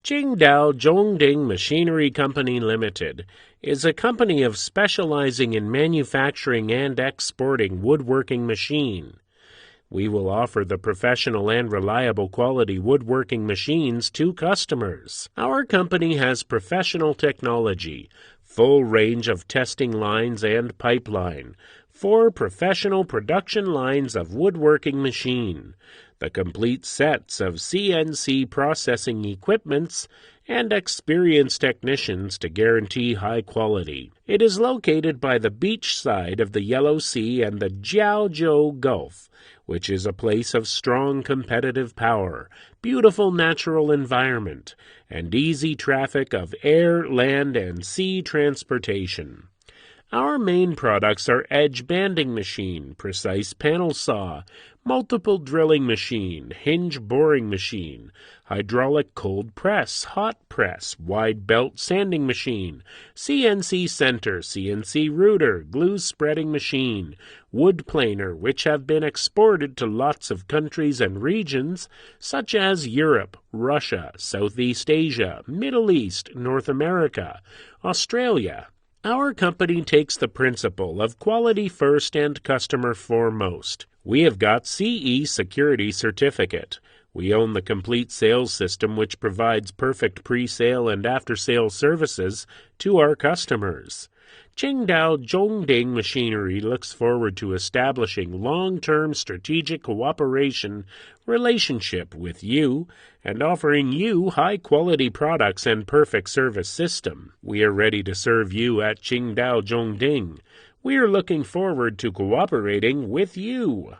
Qingdao ZD Machinery Company Limited is a company specializing in manufacturing and exporting woodworking machine. We will offer the professional and reliable quality woodworking machines to customers. Our company has professional technology, full range of testing lines and pipeline, 4 professional production lines of woodworking machine, the complete sets of CNC processing equipments, and experienced technicians to guarantee high quality. It is located by the beach side of the Yellow Sea and the Jiaozhou Gulf, which is a place of strong competitive power, beautiful natural environment, and easy traffic of air, land, and sea transportation. Our main products are edge banding machine, precise panel saw, multiple drilling machine, hinge boring machine, hydraulic cold press, hot press, wide belt sanding machine, CNC center, CNC router, glue spreading machine, wood planer, which have been exported to lots of countries and regions such as Europe, Russia, Southeast Asia, Middle East, North America, Australia. Our company takes the principle of quality first and customer foremost. We have got CE Security Certificate. We own the complete sales system which provides perfect pre-sale and after-sale services to our customers. Qingdao ZD Machinery looks forward to establishing long-term strategic cooperation relationship with you and offering you high-quality products and perfect service system. We are ready to serve you at Qingdao ZD. We are looking forward to cooperating with you.